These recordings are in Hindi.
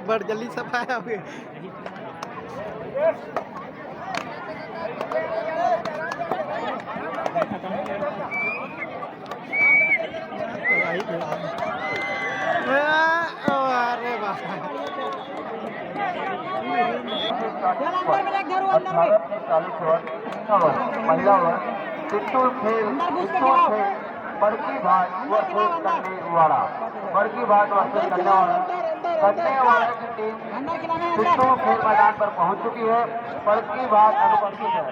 बड़ जल्दी सफाया हो गया। अरे महिला चित्तूर खेल बड़की भाट वर्सेस कन्नेवाड़ा, बड़की भाट वर्सेस कन्नेवाड़ा की टीम चित्तूर खेल मैदान पर पहुंच चुकी है। बड़की भाट अनुपस्थित है।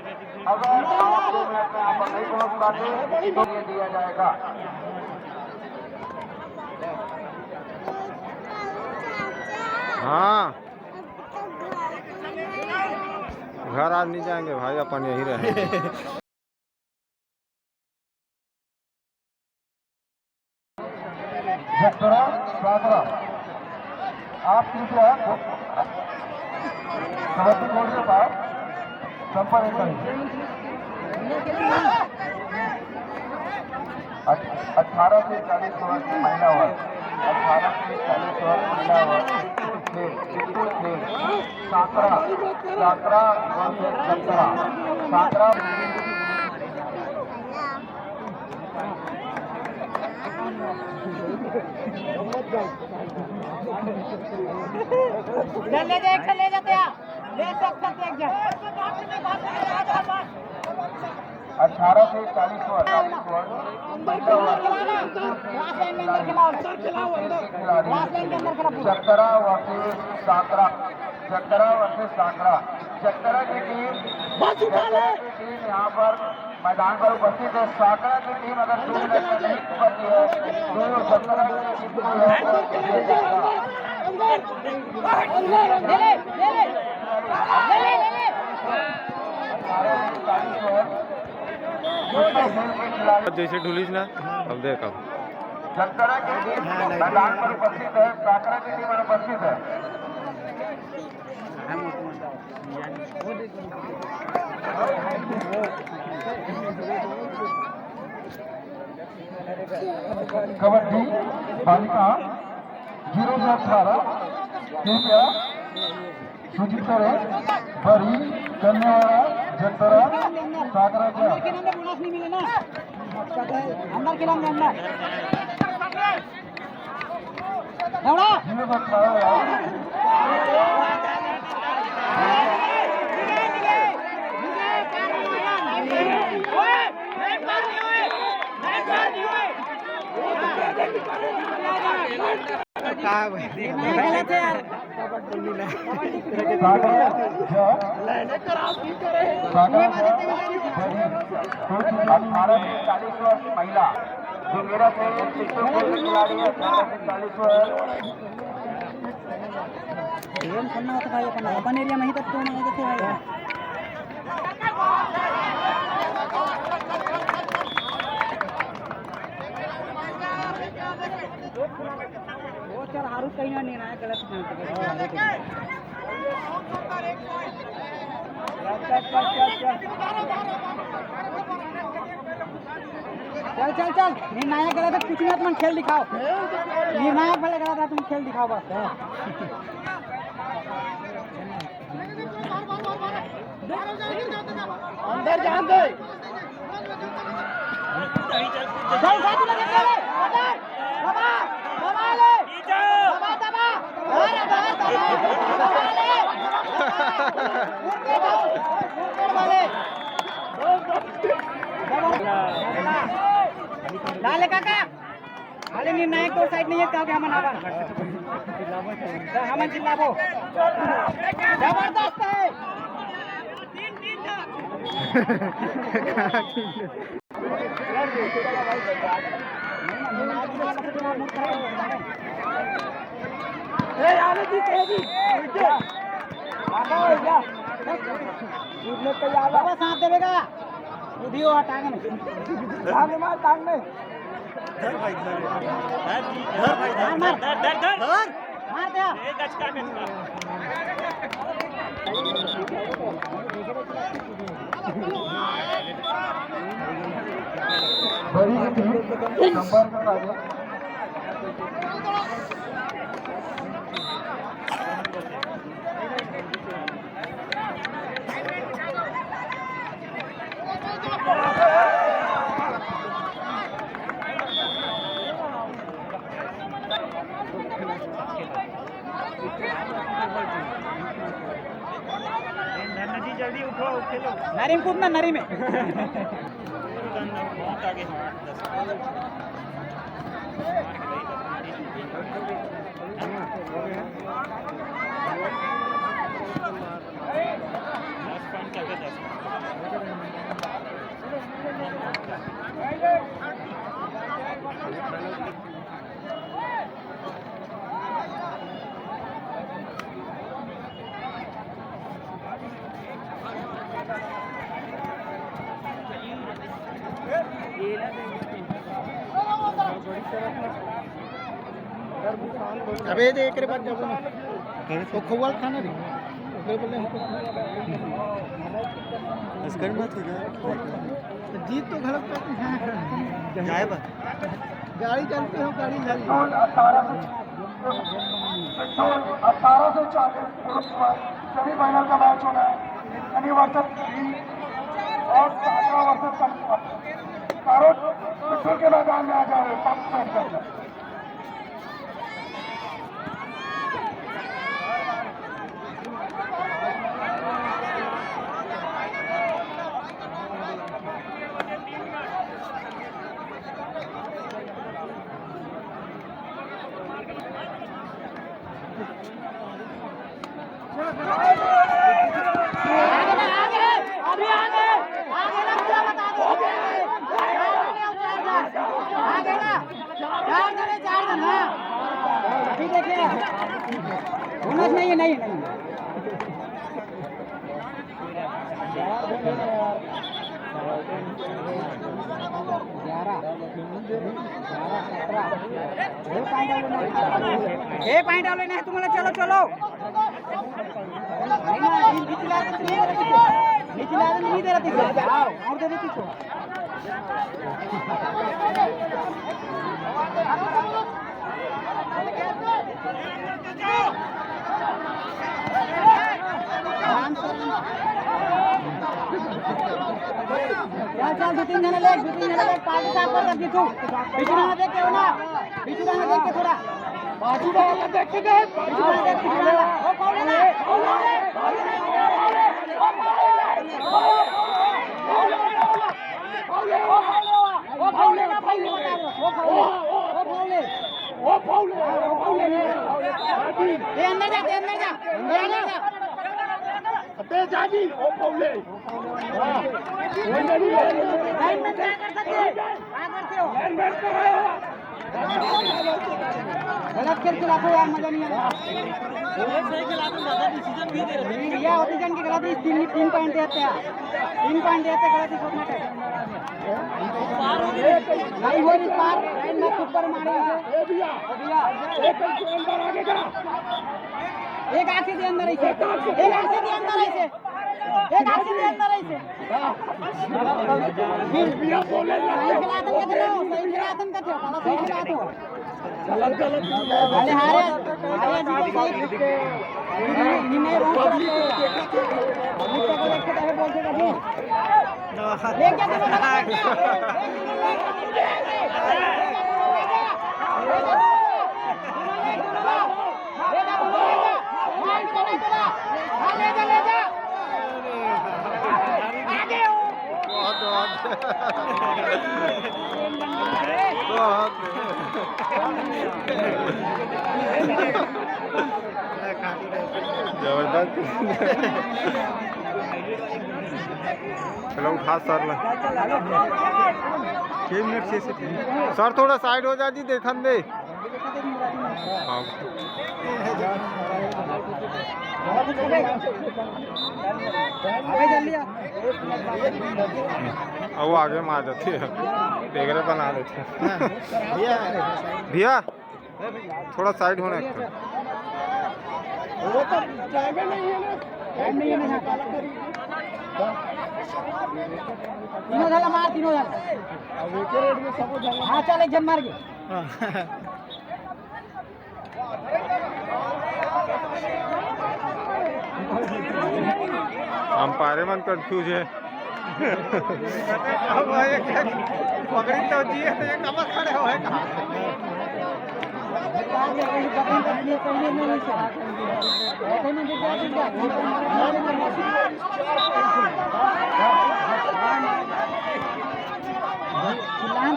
अगर 2 मिनट में यहाँ पर नहीं पहुंच पाते तो ये दिया जाएगा। हाँ, घर आज नहीं जाएंगे भाई, अपन यही रहेंगे। आप कृपया कबड्डी बोर्ड के पास संपर्क करें। 18 से 40 वर्ष महिला वर्ग, 18 से 40 वर्ष महिला वर्ग खेल चित्तूर खेल साकरा वर्सेस चंद्रा साकरा। ले जाते हैं, ले सकते हैं एक जन। 18 से 40 वर्ष चक्करा वर्सेस साकरा, चक्करा वर्सेस साकरा। चक्करा की टीम यहाँ पर मैदान पर उपस्थित है। साकरा की टीम अगर 2 मिनट में नहीं पहुंचती है तो चक्करा की टीम को जैसे ढूलिस ना, अब देखो चक्करा की टीम मैदान पर उपस्थित है, साकरा की टीम अनुपस्थित है। कबड्डी बालिका 0 से 18 कृपया सूचित करें। बड़ी कन्नेवाड़ा जगतरा साकरा का बोनस नहीं मिले ना अंदर के नाम अंदर महिला जो मेरा से खिलाड़ी है 18 से 40 वर्ष। अपन एरिया में ही तक तो नहीं देते भाई। वो चल हारू कहीं नहीं ना गलत चल निर्णायक गलत कुछ नहीं, तुम खेल दिखाओ। निर्णायक भले गलत है, तुम खेल दिखाओ बस। अंदर जान दे चल साथ में लगे ले दबा ले दबा अरे दबा ले लाले काका खाली निर्णायक तो साइड नहीं है क्या क्या मनावा हम जिल्लाबो जबरदस्त है। साथ देगा वीडियो टांग में मार टांग में मार दिया संपर्क साधे जल्दी उठो खेलो नरीम कूदना नरीम है बहुत आगे अबे दे एकरे बाद जाबो ना तो खवाल खाना रे एकरे बोले इसका मत हो जाए जीत तो गलत जाए बा गाड़ी चलती हो गाड़ी चली 1840 सेमीफाइनल का मैच होना है वर्सेस और 17 वर्सेस कारोट पिट्ठू के मैदान में आ जाए नहीं नहीं पॉइंट डालो नहीं तुम्हारा चलो चलो नीचे नहीं दे रहा और दे देती चल 2-3 जने ले पार्टी साफ कर दे तू बिचुराना देख के हो ना बिचुराना देख के थोड़ा बाजू वाला देख के दे बिचुराना देख के ओ फाउल ना ये अंदर जा अबे जाजी ओ फाउल लाइन में क्या कर सकते हैं क्या करते हो गलत खेल खिलाते यार मजा नहीं आता सही खिलाते ज्यादा डिसीजन भी दे रहे हैं ये ऑडिशन की गलती 3 पॉइंट देते हैं 3 पॉइंट देते गलती सोचना है पार हो गई नहीं हो रही पार लाइन में ऊपर मारे ए भैया एक अंदर आगे जा एक आंखें दे अंदर ऐसे एक आंखें दे अंदर ऐसे एक आंखें दे अंदर ऐसे फिर भैया बोले सही खिलातन के दो सही खिलातन का दो सही खिलात हो गलत अरे हारे नहीं रोक कर देखते है बोलते कभी ले क्या जबरदस्त चलो उठा सर ला 6 मिनट से सर थोड़ा साइड हो जा जी देखन दे अब वो आगे मार जाती है टेगरे बना देते हैं भैया थोड़ा साइड होना है वो तो जाएगा नहीं है ना तीनों झाला मार तीनों झाला हा चल एक जन मार घे अंपायर मन कंफ्यूज है अब ये पकड़ी तो जी है तो ये कब खड़े हो है कहाँ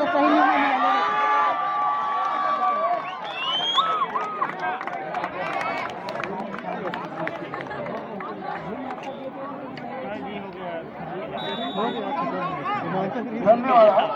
सही नहीं धन्यवाद